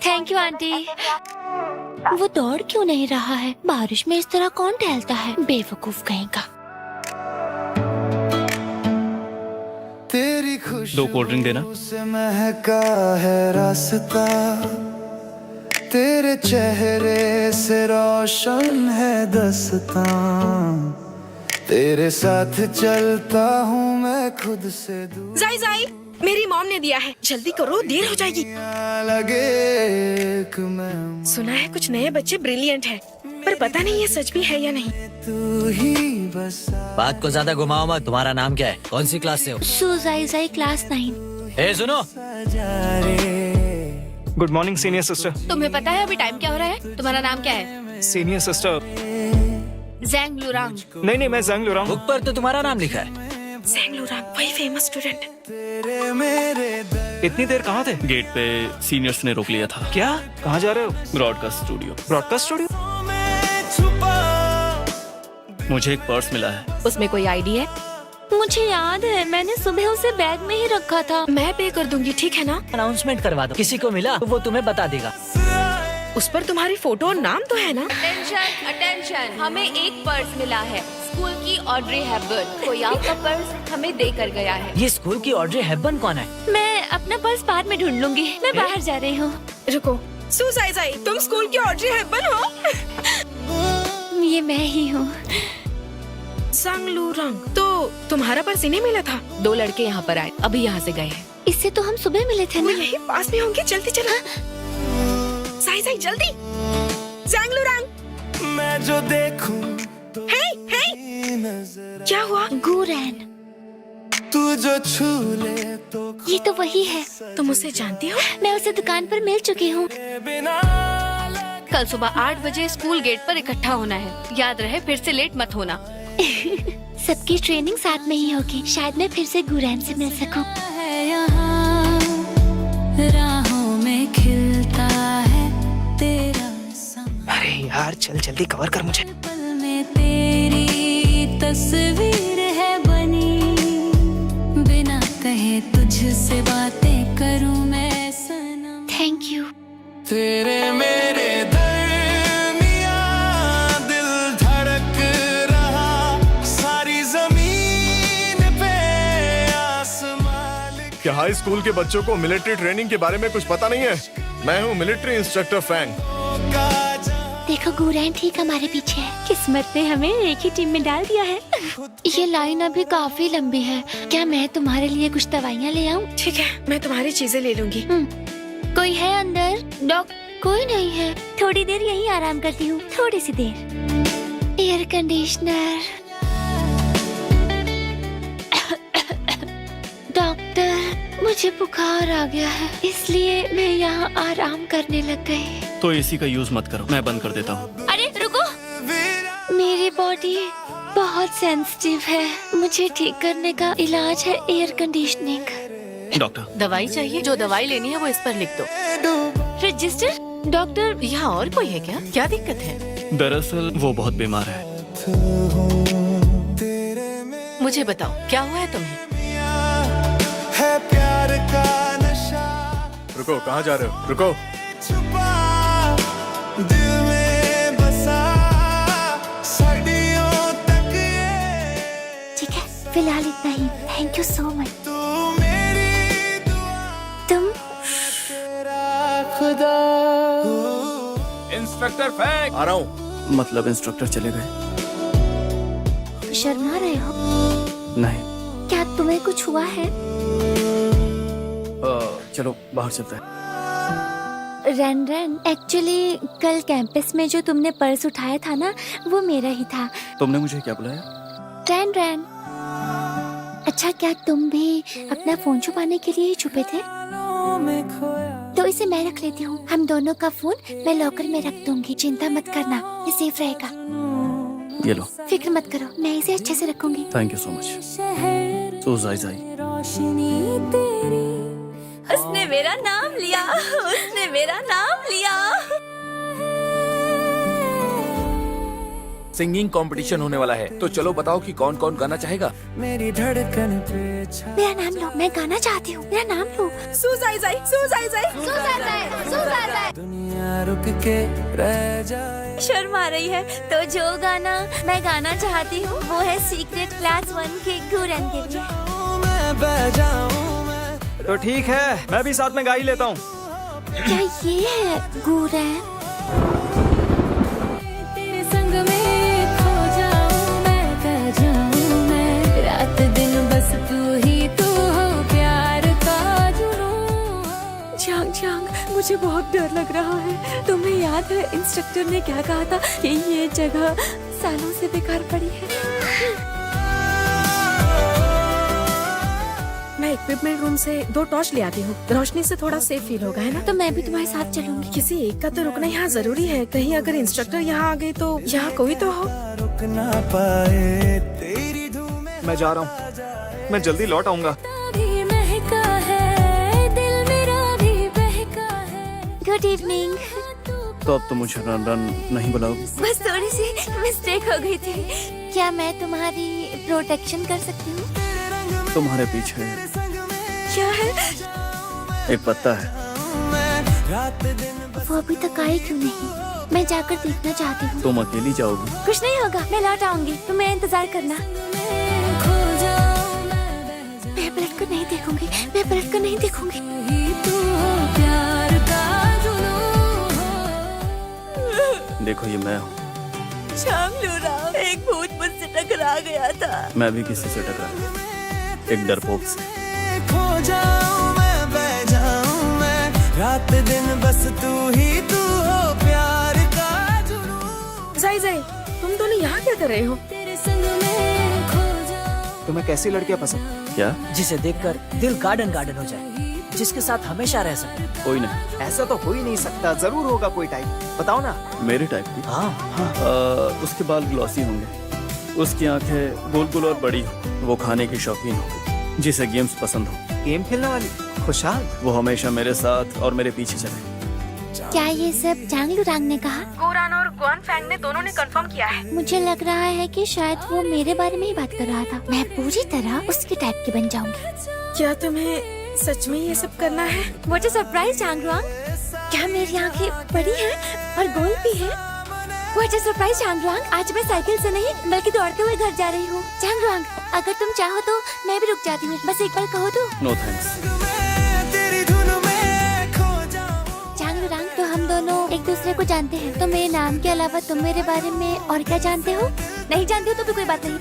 Thank you aunty. वो दौड़ क्यों नहीं रहा है? बारिश में इस तरह कौन टहलता है? बेवकूफ कहीं का। तेरी 2 कोल्ड ड्रिंक देना। से महका है रास्ता, तेरे चेहरे से रोशन है दस्तां, तेरे साथ चलता हूँ मैं खुद से दूर। जाई जाई, मेरी मॉम ने दिया है, जल्दी करो, देर हो जाएगी। लगे कि मैं सुना है कुछ नए बच्चे ब्रिलियंट हैं, पर पता नहीं ये सच भी है या नहीं। तू ही बस बात को ज्यादा घुमाओ मत। तुम्हारा नाम क्या है? कौन सी क्लास से हो? सुजाई क्लास 9। ए सुनो, जा रे। Good morning senior sister. तुम्हें पता है अभी टाइम क्या हो रहा है? तुम्हारा नाम क्या है? Senior sister. जैंग लुरांग। नहीं, मैं जंग लुरांग। बुक पर तो तुम्हारा नाम लिखा है। जैंग लुरांग, वही फेमस स्टूडेंट। तेरे मेरे इतनी देर कहाँ थे? गेट पे सीनियर्स ने रोक लिया था। क्या? कहाँ जा रहे हो? Broadcast studio. Broadcast studio? में छुपा। मुझे एक पर्स मिला है। उसमें कोई आईडी है? मुझे याद है, मैंने सुबह उसे बैग में ही रखा था। मैं पे कर दूंगी, ठीक है ना? अनाउंसमेंट करवा दो, किसी को मिला तो वो तुम्हें बता देगा। उस पर तुम्हारी फोटो और नाम तो है ना? अटेंशन अटेंशन, हमें एक पर्स मिला है, स्कूल की ऑड्री हेपबर्न। कोई आपका पर्स हमें दे कर गया है। ये स्कूल की ऑड्री हेपबर्न कौन है? मैं अपना पर्स बाद में ढूंढ लूंगी, मैं बाहर जा रही हूँ। रुको, सुजाई जाई, तुम स्कूल की ऑड्री हेपबर्न हो? ये मैं ही हूँ। जंग लुरांग, तो तुम्हारा पर्स इन्हें मिला था? 2 लड़के यहाँ पर आए, अभी यहाँ से गए हैं। इससे तो हम सुबह मिले थे वो ना? यही पास में होंगे, जल्दी चलो। साई साई जल्दी। जंग लुरांग, मैं जो देखूं तो हे हे, नजर, क्या हुआ? गुरैन, तू जो छू ले तो ये तो वही है। तुम उसे जानती हो? मैं उसे दुकान पर मिल चुकी हूँ। बिना कल सुबह 8 बजे स्कूल गेट पर इकट्ठा होना है। याद रहे, फिर से लेट मत होना। सबकी ट्रेनिंग साथ में ही होगी, शायद मैं फिर से गुरैन से मिल सकूं। राहों में खिलता है तेरा अरे यार, चल जल्दी कवर कर मुझे। पल में तेरी तस्वीर है बनी, बिना कहे तुझसे बातें करूं मैं सनम। Thank you. तेरे मेरे दरमियां दिल धड़क रहा, सारी जमीन पे आसमान। क्या हाई स्कूल के बच्चों को मिलिट्री ट्रेनिंग के बारे में कुछ पता नहीं है? मैं हूँ मिलिट्री इंस्ट्रक्टर फैंग। देखो, गुरैन ठीक हमारे पीछे है। किस्मत ने हमें एक ही टीम में डाल दिया है। ये लाइन अभी काफी लंबी है। क्या मैं तुम्हारे लिए कुछ दवाइयाँ ले आऊँ? ठीक है, मैं तुम्हारी चीजें ले लूंगी। कोई है अंदर? कोई नहीं है। थोड़ी देर यहीं आराम करती हूँ, थोड़ी सी देर। Air conditioner. डॉक्टर, मुझे बुखार आ गया है, इसलिए मैं यहाँ आराम करने लग गई। तो एसी का यूज मत करो, मैं बंद कर देता हूँ। अरे रुको, मेरी बॉडी बहुत सेंसिटिव है। मुझे ठीक करने का इलाज है एयर कंडीशनिंग। डॉक्टर, दवाई चाहिए? जो दवाई लेनी है वो इस पर लिख दो। रजिस्टर? डॉक्टर, यहाँ और कोई है क्या? क्या दिक्कत है? दरअसल वो बहुत बीमार है। मुझे बताओ, क्या हुआ है तुम्हें? है प्यार का नशा, रुको, कहाँ जा रहे हो? रुको। छुपा दिल में बसा, सदियों तक ये ठीक है, फिलहाल इतना ही। Thank you so much. तू मेरी दुआ, तुम तेरा खुदा। इंस्पेक्टर फैंग आ रहा हूँ। मतलब इंस्ट्रक्टर चले गए? शर्मा रहे हो? नहीं। क्या तुम्हें कुछ हुआ है? चलो बाहर चलते हैं। रैन, एक्चुअली कल कैंपस में जो तुमने पर्स उठाया था ना, वो मेरा ही था। तुमने मुझे क्या बुलाया? रैन, अच्छा, क्या तुम भी अपना फोन छुपाने के लिए ही छुपे थे? तो इसे मैं रख लेती हूँ। हम दोनों का फोन मैं लॉकर में रख दूंगी, चिंता मत करना, ये सेफ रहेगा। ये लो। फिक्र मत करो, मैं इसे अच्छे से रखूंगी। Thank you so much. तो जाई रोशनी तेरी, उसने मेरा नाम लिया, उसने मेरा नाम लिया। सिंगिंग कंपटीशन होने वाला है, तो चलो बताओ कि कौन कौन गाना चाहेगा। मेरी धड़कन पे छा मेरा नाम लो, मैं गाना चाहती हूँ, मेरा नाम लो। दुनिया रुक के रह जाए। शर्म आ रही है तो जो गाना मैं गाना चाहती हूँ वो है सीक्रेट क्लास 1 के गुरन के लिए। मैं बह जाऊं मैं। तो ठीक है, मैं भी साथ में गा ही लेता हूँ। क्या ये है गुरन? तेरे संग में खो जाऊं मैं, कह जाऊं मैं, रात दिन बस तू ही तू हो, प्यार का जुनून। चांग चांग, मुझे बहुत डर लग रहा है। तुम्हें याद है इंस्ट्रक्टर ने क्या कहा था कि ये जगह सालों से बेकार पड़ी है। मैं इक्विपमेंट रूम से 2 टॉर्च ले आती हूँ, रोशनी से थोड़ा सेफ फील होगा, है ना? तो मैं भी तुम्हारे साथ चलूंगी। किसी एक का तो रुकना यहाँ जरूरी है, कहीं अगर इंस्ट्रक्टर यहाँ आ गए तो यहाँ कोई तो हो। रुक ना पाए तेरी धूम में। मैं जा रहा हूँ, मैं जल्दी लौट आऊंगा। भी महका है, दिल मेरा भी बहका है। Good evening. तो अब तो मुझे रन रन नहीं बुलाओगी? बस थोड़ी सी मिस्टेक हो गई थी। क्या मैं तुम्हारी प्रोटेक्शन कर सकती हूँ? तुम्हारे पीछे क्या है? एक पत्ता है। वो अभी तक आई क्यों नहीं? मैं जाकर देखना चाहती हूँ। तुम अकेली जाओगी? कुछ नहीं होगा, मैं लौट आऊंगी, तुम मेरा इंतजार करना। खो जाऊं मैं, बह जाऊं मैं पलट कर नहीं देखूंगी, मैं पलट कर नहीं देखूंगी। ही तू हो, प्यार का जुनून हो। देखो ये मैं हूँ। एक भूत मुझसे टकरा गया था। मैं भी किसी से टकरा गया, एक डरपोक से। खो जाऊं मैं, बह जाऊं मैं, रात दिन बस तू ही तू हो, प्यार का जुनून। जाई जाई, तुम दोनों यहाँ क्या कर रहे हो? तेरे संग में खो जाऊं। तुम्हें कैसी लड़कियां पसंद? क्या? जिसे देखकर दिल गार्डन गार्डन हो जाए, जिसके साथ हमेशा रह सके। कोई नहीं। ऐसा तो हो ही नहीं सकता, जरूर होगा कोई टाइप। बताओ ना। मेरे टाइप की? हाँ, उसके बाल ग्लॉसी होंगे, उसकी आंखें गोल गोल और बड़ी हो, वो खाने की शौकीन हो, जिसे गेम्स पसंद हो, गेम खेलने वाली, खुशहाल। वो हमेशा मेरे साथ और मेरे पीछे चले। क्या ये सब चांग लुरांग ने कहा? गोरान और गुआन फैंग ने दोनों ने कंफर्म किया है। मुझे लग रहा है कि शायद वो मेरे बारे में ही बात कर रहा था। मैं पूरी तरह उसके टाइप की बन जाऊंगी। क्या तुम्हें सच में ये सब करना है? व्हाट अ सरप्राइज चांग लुरांग। क्या मेरी आंखें बड़ी हैं और गोल भी है? व्हाट अ सरप्राइज चांग लुरांग। आज मैं साइकिल से नहीं बल्कि दौड़ते हुए घर जा रही हूँ। चांग लुरांग, अगर तुम चाहो तो मैं भी रुक जाती हूँ, बस एक बार कहो तो। No thanks. तेरी धुन में खो जाऊं। चांग लुरांग, तो हम दोनों एक दूसरे को जानते हैं, तो मेरे नाम के अलावा तुम मेरे बारे में और क्या जानते हो? नहीं जानते हो तो भी कोई बात नहीं,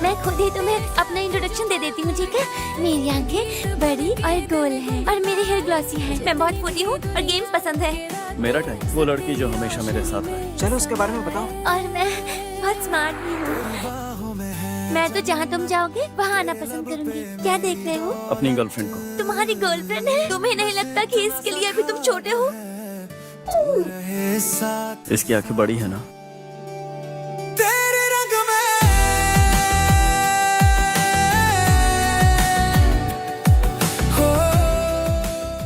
मैं खुद ही तुम्हें अपना इंट्रोडक्शन दे देती हूँ, ठीक है? मेरी आंखें बड़ी और गोल हैं और मेरे हेयर ग्लॉसी हैं। मैं बहुत फूटी हूँ और गेम्स पसंद है। मेरा टाइप वो लड़की जो हमेशा मेरे साथ रहे। चलो उसके बारे में बताओ। और मैं बहुत स्मार्ट भी हूँ। मैं तो जहाँ तुम जाओगे वहाँ आना पसंद करूँगी। क्या देख रहे हो? अपनी गर्लफ्रेंड को। तुम्हारी गर्लफ्रेंड है? तुम्हें नहीं लगता कि इसके लिए अभी तुम छोटे हो? रहे साथ इसकी आंखें बड़ी है ना? तेरे रंग में हो।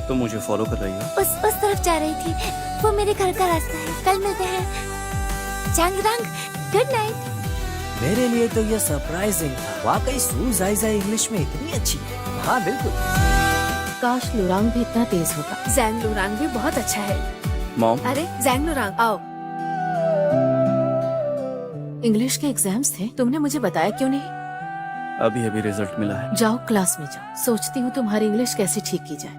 तुम मुझे फॉलो कर रही हो? उस तरफ जा रही थी, वो मेरे घर का रास्ता है। कल मिलते हैं। चांग लुरांग, गुड नाइट। मेरे लिए तो ये सरप्राइजिंग था। वाकई सू जाई जाई इंग्लिश में इतनी अच्छी है। हाँ बिल्कुल। काश लुरांग भी इतना तेज होता। जैंग लुरांग भी बहुत अच्छा है। मॉम, अरे जैंग लुरांग, आओ। इंग्लिश के एग्जाम्स थे, तुमने मुझे बताया क्यों नहीं? अभी अभी रिजल्ट मिला है। जाओ क्लास में जाओ, सोचती हूँ तुम्हारी इंग्लिश कैसे ठीक की जाए।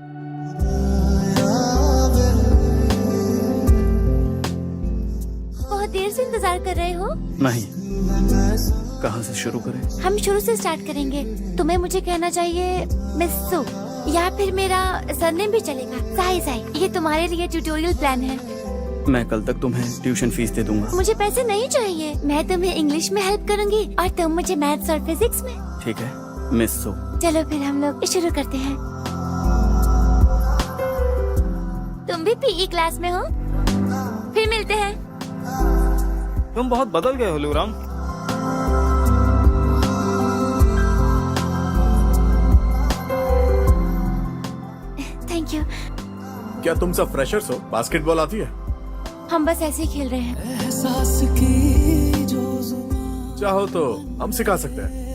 बहुत देर से इंतजार कर रहे हो? नहीं, कहाँ से शुरू करें? हम शुरू से स्टार्ट करेंगे। तुम्हें मुझे कहना चाहिए मिस सू, या फिर मेरा सरनेम भी चलेगा, साई साई। ये तुम्हारे लिए ट्यूटोरियल प्लान है। मैं कल तक तुम्हें ट्यूशन फीस दे दूंगा। मुझे पैसे नहीं चाहिए, मैं तुम्हें इंग्लिश में हेल्प करूंगी और तुम मुझे मैथ्स और फिजिक्स में। ठीक है मिस सो। चलो फिर हम लोग शुरू करते हैं। तुम भी पीई क्लास में हो? फिर मिलते हैं। तुम बहुत बदल गए हो लुरांग। Thank you. क्या तुम सब फ्रेशर्स हो? बास्केटबॉल आती है? हम बस ऐसे ही खेल रहे हैं। एहसास की जो चाहो तो हम सिखा सकते हैं।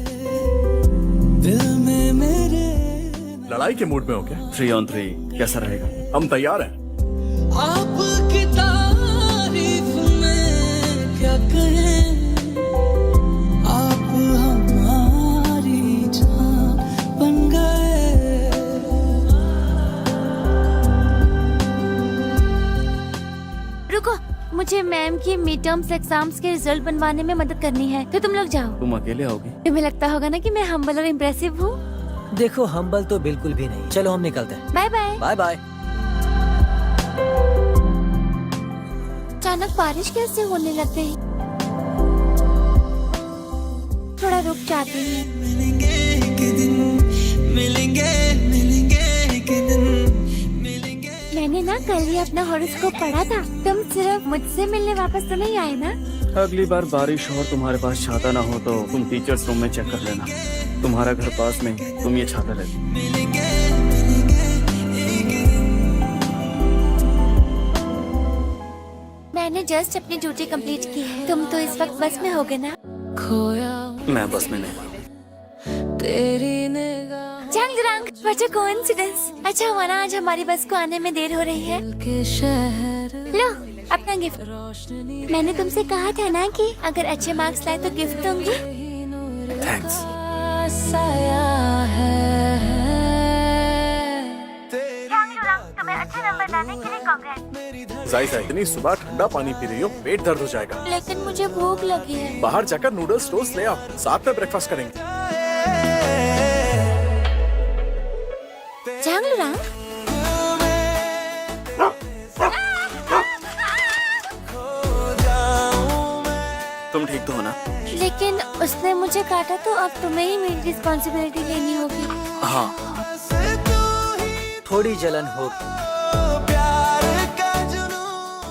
लड़ाई के मूड में हो क्या? 3 on 3 कैसा रहेगा? हम तैयार हैं। आपकी तारीफ में क्या कहें, आप हमारी जान बन गए। रुको, मुझे मैम की मिड टर्म्स एग्जाम्स के रिजल्ट बनवाने में मदद करनी है, तो तुम लोग जाओ। तुम अकेले आओगी? तुम्हें लगता होगा ना कि मैं हम्बल और इम्प्रेसिव हूँ। देखो हम्बल तो बिल्कुल भी नहीं। चलो हम निकलते हैं। Bye bye. Bye bye. अचानक बारिश कैसे होने लग गई? थोड़ा रुक जाती हूँ। मिलेंगे एक दिन, मिलेंगे मिलेंगे एक दिन, मिलेंगे। मैंने ना कल ही अपना हॉरोस्कोप पढ़ा था। तुम सिर्फ मुझसे मिलने वापस तो नहीं आए ना? अगली बार बारिश हो और तुम्हारे पास छाता ना हो तो तुम टीचर्स रूम में चेक कर लेना। तुम्हारा घर पास में, तुम ये छाता ले लो। मिलेंगे मिलेंगे एक दिन। मैंने जस्ट अपनी ड्यूटी कंप्लीट की है। तुम तो इस वक्त बस में होगे ना? खोया मैं बस में नहीं। तेरी निगाह जंग रंग, व्हाट अ कोइंसिडेंस। अच्छा हुआ ना आज हमारी बस को आने में देर हो रही है। के शहर, लो अपना गिफ्ट। मैंने तुमसे कहा था ना कि अगर अच्छे मार्क्स लाए तो गिफ्ट दूंगी। थैंक्स। साया है। तुम्हें अच्छे नंबर लाने के लिए कांग्रेस। जायजा, इतनी सुबह ठंडा पानी पी रही हो, पेट दर्द हो जाएगा। लेकिन मुझे भूख लगी है। बाहर जाकर नूडल्स टोस्ट ले आओ, साथ में ब्रेकफास्ट करेंगे। जंग रंग, तुम ठीक तो हो ना? लेकिन उसने मुझे काटा तो अब तुम्हें ही मेरी रिस्पॉन्सिबिलिटी लेनी होगी। हाँ। थोड़ी जलन हो।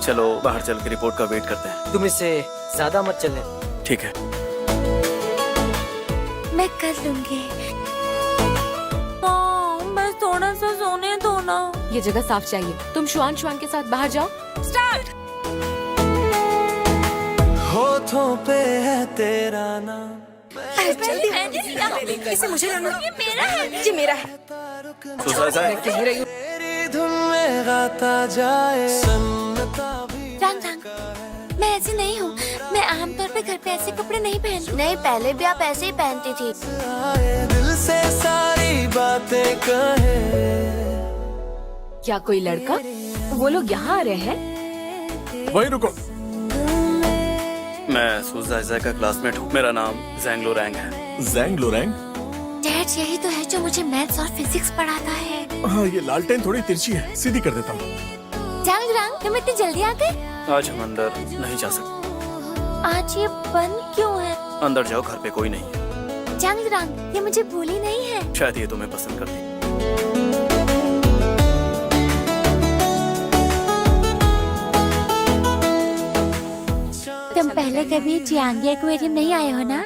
चलो बाहर चल के रिपोर्ट का वेट करते हैं। तुम इससे ज्यादा मत चलने। ठीक है। मैं कर लूंगी। बस थोड़ा सा सोने दो ना। ये जगह साफ चाहिए। तुम शुआन के साथ बाहर जाओ। स्टार्ट। होठों पे है तेरा नाम, इसे मुझे ये मेरा है। ये मेरा है। कह रही हूँ। तेरी धुन में गाता जाए, सुनता भी। रंग रंग, मैं ऐसी नहीं हूँ। मैं आमतौर पे घर पे ऐसे कपड़े नहीं पहनती। नहीं, पहले भी आप ऐसे ही पहनती थी। आए दिल से सारी बातें कहे। क्या कोई लड़का? वो लोग यहाँ आ रहे हैं? वहीं रुको। मैं सुजाइजा का क्लासमेट हूँ। मेरा नाम जैंग लोरैंग है। जैंग लोरैंग? डैड यही तो है जो मुझे मैथ्स और फिजिक्स पढ़ाता है। हाँ, ये लालटेन थोड़ी तिरछी है, सीधी कर देता हूँ। जंग रंग, तुम इतनी जल्दी आ गए? आज हम अंदर नहीं जा सकते। आज ये बंद क्यों है? अंदर जाओ, घर पे कोई नहीं है। जंग रंग, ये मुझे भूली नहीं है। शायद ये तुम्हें पसंद करती। तुम पहले कभी चियांगी एक्वेरियम नहीं आए हो ना?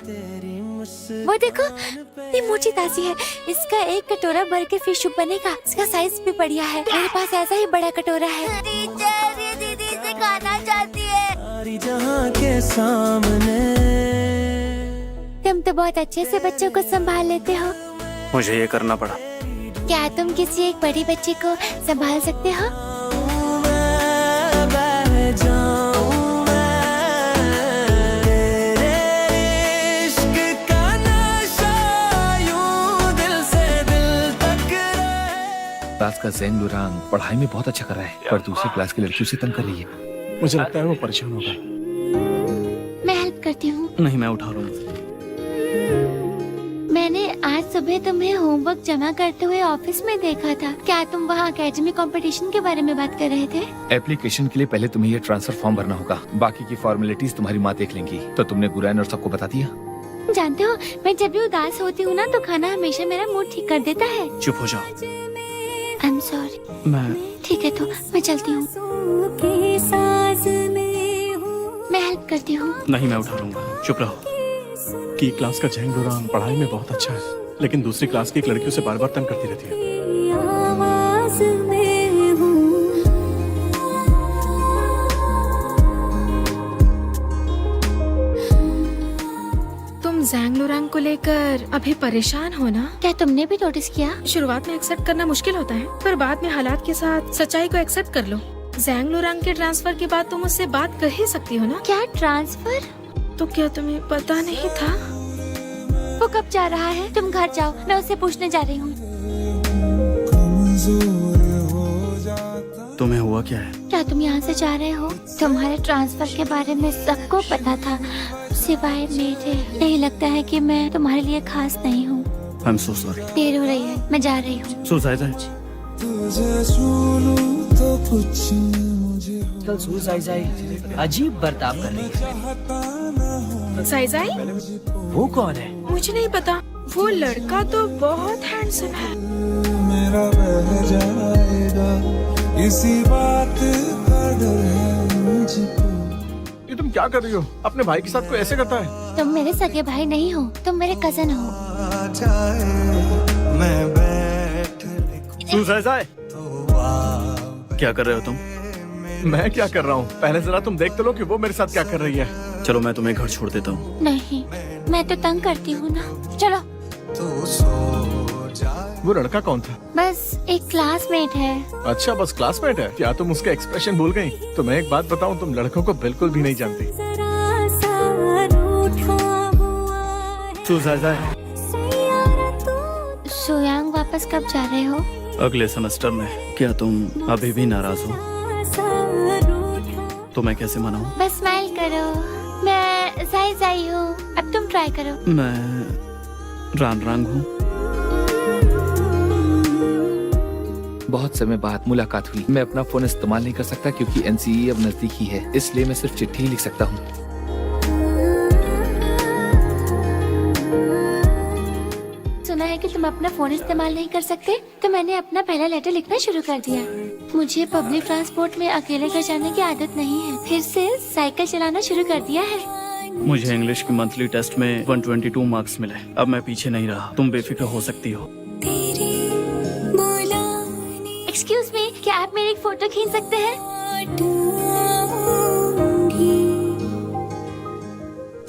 वो देखो, ये मोची ताजी है। इसका एक कटोरा भर के फिश सूप बनेगा। इसका साइज भी बढ़िया है। मेरे पास ऐसा ही बड़ा कटोरा है। दीदी से खाना चाहती है। सारी जहां के सामने। तुम तो बहुत अच्छे से बच्चों को संभाल लेते हो। मुझे ये करना पड़ा। क्या तुम किसी एक बड़ी बच्ची को संभाल सकते हो? मैं बह जाऊं, मैं तेरे इश्क का नशा यूं दिल से दिल तक रहे। क्लास का जैंग लोरैंग पढ़ाई में बहुत अच्छा कर रहा है, पर दूसरी क्लास की लड़कियों से तंग कर रही है। मुझे लगता है वो परेशान होगा। मैं हेल्प करती हूँ। नहीं, मैं उठा लूंगा। मैंने आज सुबह तुम्हें होमवर्क जमा करते हुए ऑफिस में देखा था। क्या तुम वहाँ एकेडमी कंपटीशन के बारे में बात कर रहे थे? एप्लीकेशन के लिए पहले तुम्हें ये ट्रांसफर फॉर्म भरना होगा, बाकी की फॉर्मेलिटीज तुम्हारी माँ देख लेंगी। तो तुमने गुरैन और सबको बता दिया? जानते हो, मैं जब भी उदास होती हूँ ना तो खाना हमेशा मेरा मूड ठीक कर देता है। चुप हो जाओ। I am sorry. मैं ठीक है तो मैं चलती हूँ। मैं हेल्प करती हूँ। नहीं, मैं उठा लूंगा। चुप रहो। की क्लास का जैंग लोरैंग पढ़ाई में बहुत अच्छा है, लेकिन दूसरी क्लास की एक लड़की उसे बार बार तंग करती रहती है। जैंग लोरांग को लेकर अभी परेशान हो ना? क्या तुमने भी नोटिस किया? शुरुआत में एक्सेप्ट करना मुश्किल होता है, पर बाद में हालात के साथ सच्चाई को एक्सेप्ट कर लो। जैंग लोरांग के ट्रांसफर के बाद तुम उससे बात कर ही सकती हो ना? क्या ट्रांसफर? तो क्या तुम्हें पता नहीं था? वो कब जा रहा है? तुम घर जाओ, मैं उससे पूछने जा रही हूँ। तुम्हें हुआ क्या है? क्या तुम यहाँ से जा रहे हो? तुम्हारे ट्रांसफर के बारे में सबको पता था, सिवाय मेरे। नहीं लगता है कि मैं तुम्हारे लिए खास नहीं हूँ। I am so sorry. देर हो रही है, मैं जा रही हूँ। सो जायजा, कल सू जाई जाई अजीब बर्ताव कर रही है। साइजाई? वो कौन है? मुझे नहीं पता। वो लड़का तो बहुत हैंडसम है। मेरा बह जाएगा इसी बात का डर है मुझको। ये तुम क्या कर रही हो? अपने भाई के साथ कोई ऐसे करता है? तुम मेरे सगे भाई नहीं हो, तुम मेरे कजन हो। मैं बैठ सो जायजा, क्या कर रहे हो तुम? मैं क्या कर रहा हूँ? पहले जरा तुम देख तो लो कि वो मेरे साथ क्या कर रही है। चलो मैं तुम्हें घर छोड़ देता हूँ। नहीं, मैं तो तंग करती हूँ ना। चलो। वो लड़का कौन था? बस एक क्लासमेट है। अच्छा, बस क्लासमेट है। क्या तुम उसका एक्सप्रेशन भूल गई? तो मैं एक बात बताऊं, तुम लड़कों को बिल्कुल भी नहीं जानती। सो जायजा, सोयांग वापस कब जा रहे हो? अगले सेमेस्टर में। क्या तुम अभी भी नाराज हो? तो मैं कैसे मनाऊं? बस स्माइल करो। मैं जाई जाई हूँ, अब तुम ट्राई करो। मैं रान रांग हूँ। बहुत समय बाद मुलाकात हुई। मैं अपना फोन इस्तेमाल नहीं कर सकता क्योंकि एनसीई अब नजदीक ही है, इसलिए मैं सिर्फ चिट्ठी ही लिख सकता हूँ। सुना है कि तुम अपना फोन इस्तेमाल नहीं कर सकते, तो मैंने अपना पहला लेटर लिखना शुरू कर दिया। मुझे पब्लिक ट्रांसपोर्ट में अकेले घर जाने की आदत नहीं है, फिर से साइकिल चलाना शुरू कर दिया है। मुझे इंग्लिश के मंथली टेस्ट में 122 मार्क्स मिले। अब मैं पीछे नहीं रहा, तुम बेफिक्र हो सकती हो। एक्सक्यूज मी, क्या आप मेरी एक फोटो खींच सकते हैं?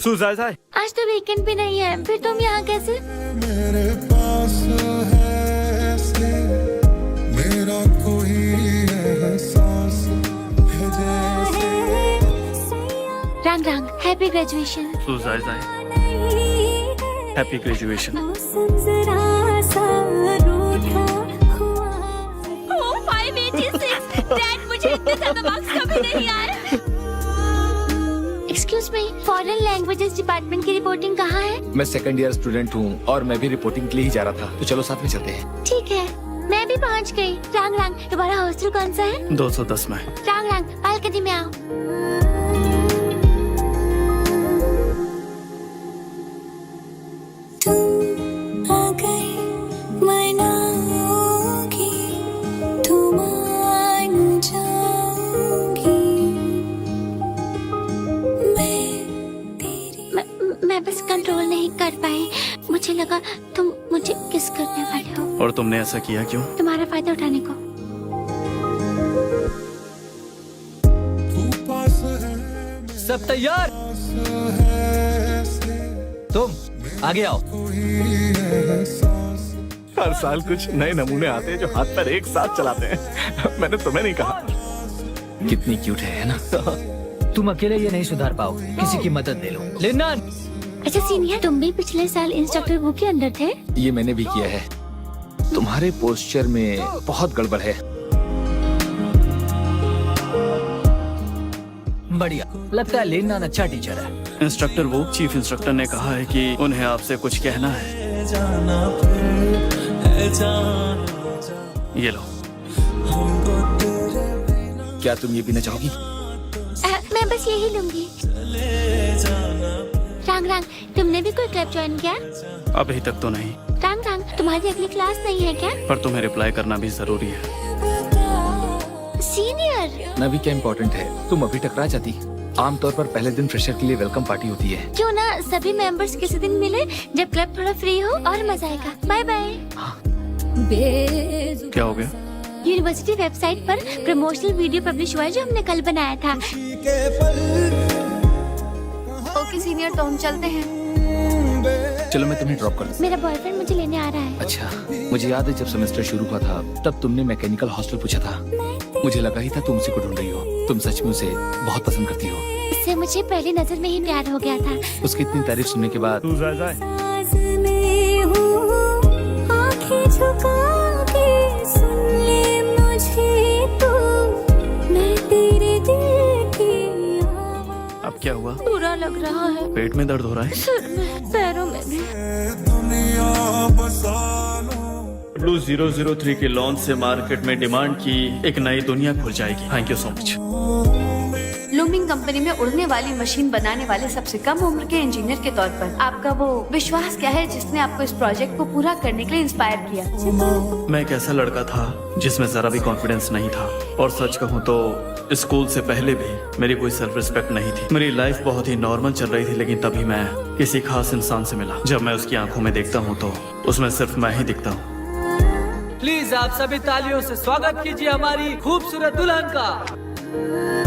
सो जायजा, आज तो वीकेंड भी नहीं है, फिर तुम यहाँ कैसे? मेरे पास है ऐसे मेरा कोई एहसास है जैसे। रंग रंग, हैप्पी ग्रेजुएशन। सो जायजा, हैप्पी ग्रेजुएशन। डैड, मुझे इतने ज्यादा मार्क्स कभी नहीं आए। Excuse me, foreign languages department की रिपोर्टिंग कहाँ है? मैं सेकंड ईयर स्टूडेंट हूँ और मैं भी रिपोर्टिंग के लिए ही जा रहा था, तो चलो साथ में चलते हैं। ठीक है, मैं भी पहुँच गई। रंग रंग, तुम्हारा हॉस्टल कौन सा है? 210 में। रंग रंग, बालकनी में आओ। मैं बस कंट्रोल नहीं कर पाई, मुझे लगा तुम मुझे किस करने वाले हो। और तुमने ऐसा किया क्यों? तुम्हारा फायदा उठाने को। सब तैयार? तुम आगे आओ। हर साल कुछ नए नमूने आते हैं जो हाथ पैर एक साथ चलाते हैं। मैंने तुम्हें नहीं कहा। कितनी क्यूट है ना? तुम अकेले ये नहीं सुधार पाओगे, किसी की मदद ले लो। लिनन, अच्छा सीनियर, तुम भी पिछले साल इंस्ट्रक्टर वो के अंदर थे? ये मैंने भी किया है। तुम्हारे पोस्चर में बहुत गड़बड़ है। बढ़िया, लगता है लिनन अच्छा टीचर है। इंस्ट्रक्टर वो चीफ इंस्ट्रक्टर ने कहा है कि उन्हें आपसे कुछ कहना है। ये लो। क्या तुम ये पीना चाहोगी? मैं बस यही लूंगी। रंग रंग, तुमने भी कोई क्लब ज्वाइन किया? अभी तक तो नहीं। रंग रंग, तुम्हारी अगली क्लास नहीं है क्या? पर तुम्हें रिप्लाई करना भी जरूरी है। सीनियर, ना भी क्या इम्पोर्टेंट है, तुम अभी टकरा जाती। आमतौर पर पहले दिन फ्रेशर के लिए वेलकम पार्टी होती है। क्यों ना सभी मेंबर्स किसी दिन मिले जब क्लब थोड़ा फ्री हो, और मजा आएगा। Bye bye. क्या हो गया? यूनिवर्सिटी वेबसाइट पर प्रमोशनल वीडियो पब्लिश हुआ है जो हमने कल बनाया था। ओके सीनियर, तो हम चलते हैं। चलो मैं तुम्हें ड्रॉप कर दूं। मेरा बॉयफ्रेंड मुझे लेने आ रहा है। अच्छा, मुझे याद है जब सेमेस्टर शुरू हुआ था तब तुमने मैकेनिकल हॉस्टल पूछा था। मुझे लगा ही था तुम उसी को ढूंढ रही हो। तुम सच में उसे बहुत पसंद करती हो। इससे मुझे पहली नजर में ही प्यार हो गया था। उसकी इतनी तारीफ सुनने के बाद साज में हूँ, आँखें झुका के सुन ले मुझे तू, मैं तेरे दिल की आवाज़। अब क्या हुआ? बुरा लग रहा है, पेट में दर्द हो रहा है? सिर में, पैरों में भी। ब्लू 003 के लॉन्च से मार्केट में डिमांड की एक नई दुनिया खुल जाएगी। Thank you so much. Looming company में उड़ने वाली मशीन बनाने वाले सबसे कम उम्र के इंजीनियर के तौर पर आपका वो विश्वास क्या है जिसने आपको इस प्रोजेक्ट को पूरा करने के लिए इंस्पायर किया? मैं एक ऐसा लड़का था जिसमें जरा भी कॉन्फिडेंस नहीं था, और सच कहूँ तो स्कूल से पहले भी मेरी कोई सेल्फ रिस्पेक्ट नहीं थी। मेरी लाइफ बहुत ही नॉर्मल चल रही थी, लेकिन तभी मैं किसी खास इंसान से मिला। जब मैं उसकी आंखों में देखता हूँ तो उसमें सिर्फ मैं ही दिखता हूँ। प्लीज आप सभी तालियों से स्वागत कीजिए हमारी खूबसूरत दुल्हन का।